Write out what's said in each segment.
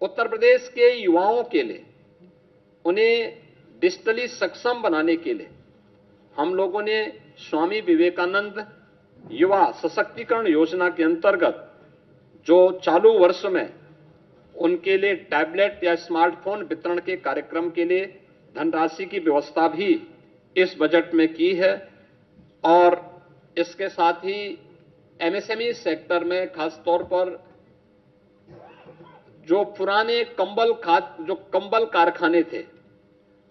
उत्तर प्रदेश के युवाओं के लिए, उन्हें डिजिटली सक्षम बनाने के लिए हम लोगों ने स्वामी विवेकानंद युवा सशक्तिकरण योजना के अंतर्गत जो चालू वर्ष में उनके लिए टैबलेट या स्मार्टफोन वितरण के कार्यक्रम के लिए धनराशि की व्यवस्था भी इस बजट में की है। और इसके साथ ही एमएसएमई सेक्टर में खासतौर पर जो पुराने कंबल कारखाने थे,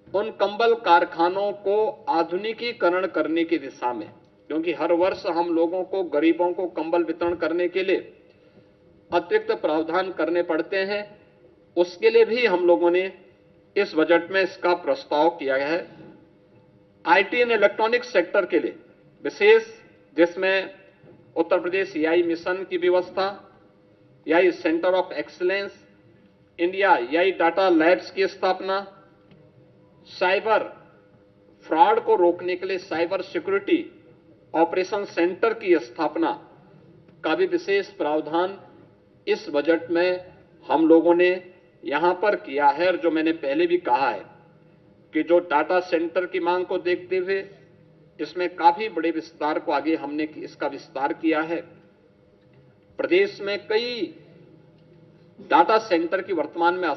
उन कंबल कारखानों को आधुनिकीकरण करने की दिशा में, क्योंकि हर वर्ष हम लोगों को, गरीबों को कंबल वितरण करने के लिए अतिरिक्त प्रावधान करने पड़ते हैं, उसके लिए भी हम लोगों ने इस बजट में इसका प्रस्ताव किया है। आईटी एंड इलेक्ट्रॉनिक्स सेक्टर के लिए विशेष, जिसमें उत्तर प्रदेश एआई मिशन की व्यवस्था, AI centre of excellence, India AI data labs की स्थापना, साइबर फ्रॉड को रोकने के लिए साइबर सिक्योरिटी ऑपरेशन सेंटर की स्थापना का भी विशेष प्रावधान इस बजट में हम लोगों ने यहां पर किया है। और जो मैंने पहले भी कहा है कि जो डाटा सेंटर की मांग को देखते हुए इसमें काफी बड़े विस्तार को आगे हमने इसका विस्तार किया है। प्रदेश में कई डाटा सेंटर की वर्तमान में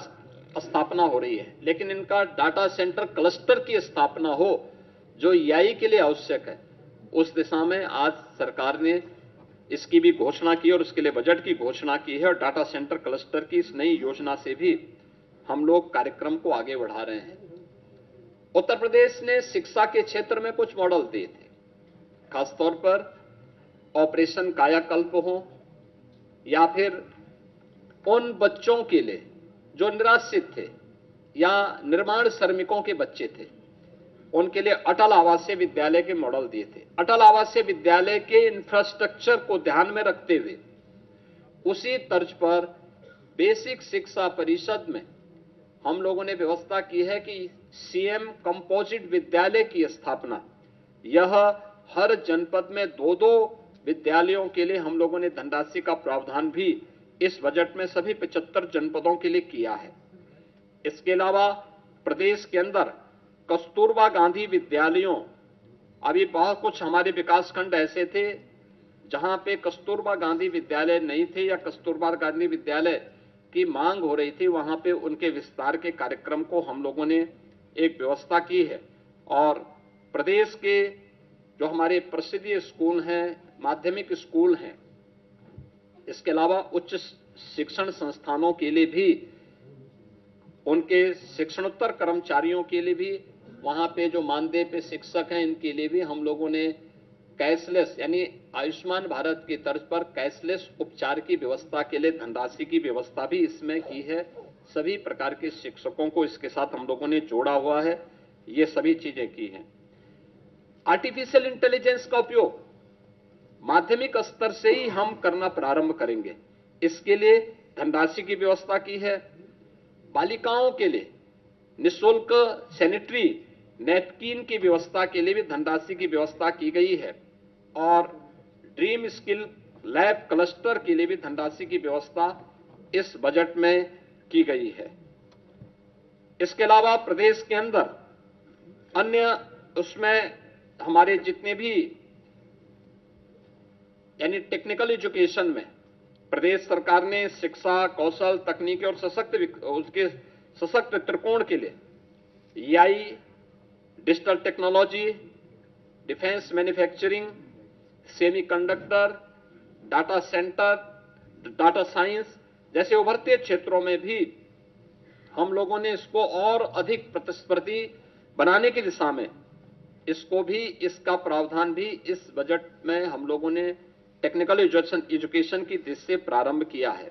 स्थापना हो रही है, लेकिन इनका डाटा सेंटर क्लस्टर की स्थापना हो जो एआई के लिए आवश्यक है, उस दिशा में आज सरकार ने इसकी भी घोषणा की और उसके लिए बजट की घोषणा की है। और डाटा सेंटर क्लस्टर की इस नई योजना से भी हम लोग कार्यक्रम को आगे बढ़ा रहे हैं। उत्तर प्रदेश ने शिक्षा के क्षेत्र में कुछ मॉडल दिए थे, खासतौर पर ऑपरेशन कायाकल्प हो या फिर उन बच्चों के लिए जो निराश्रित थे या निर्माण श्रमिकों के बच्चे थे, उनके लिए अटल आवासीय विद्यालय के मॉडल दिए थे। अटल आवासीय विद्यालय के इंफ्रास्ट्रक्चर को ध्यान में रखते हुए उसी तर्ज पर बेसिक शिक्षा परिषद में हम लोगों ने व्यवस्था की है कि सीएम कंपोजिट विद्यालय की स्थापना, यह हर जनपद में 2-2 विद्यालयों के लिए हम लोगों ने धनराशि का प्रावधान भी इस बजट में सभी 75 जनपदों के लिए किया है। इसके अलावा प्रदेश के अंदर कस्तूरबा गांधी विद्यालयों, अभी बहुत कुछ हमारे विकासखंड ऐसे थे जहां पे कस्तूरबा गांधी विद्यालय नहीं थे या कस्तूरबा गांधी विद्यालय की मांग हो रही थी, वहां पे उनके विस्तार के कार्यक्रम को हम लोगों ने एक व्यवस्था की है। और प्रदेश के जो हमारे प्रसिद्ध स्कूल हैं, माध्यमिक स्कूल हैं, इसके अलावा उच्च शिक्षण संस्थानों के लिए भी, उनके शिक्षणोत्तर कर्मचारियों के लिए भी, वहां पे जो मानदेय पे शिक्षक हैं, इनके लिए भी हम लोगों ने कैशलेस यानी आयुष्मान भारत की तर्ज पर कैशलेस उपचार की व्यवस्था के लिए धनराशि की व्यवस्था भी इसमें की है। सभी प्रकार के शिक्षकों को इसके साथ हम लोगों ने जोड़ा हुआ है, ये सभी चीजें की हैं। आर्टिफिशियल इंटेलिजेंस का उपयोग माध्यमिक स्तर से ही हम करना प्रारंभ करेंगे, इसके लिए धनराशि की व्यवस्था की है। बालिकाओं के लिए निःशुल्क सैनिटरी नैपकिन की व्यवस्था के लिए भी धनराशि की व्यवस्था की गई है। और ड्रीम स्किल लैब क्लस्टर के लिए भी धनराशि की व्यवस्था इस बजट में की गई है। इसके अलावा प्रदेश के अंदर अन्य उसमें हमारे जितने भी यानी टेक्निकल एजुकेशन में प्रदेश सरकार ने शिक्षा, कौशल, तकनीकी और सशक्त त्रिकोण के लिए AI, digital technology, defence manufacturing, semiconductor, data centre, data science जैसे उभरते क्षेत्रों में भी हम लोगों ने इसको और अधिक प्रतिस्पर्धी बनाने की दिशा में इसको भी, इसका प्रावधान भी इस बजट में हम लोगों ने टेक्निकल एजुकेशन की दृष्टि से प्रारंभ किया है।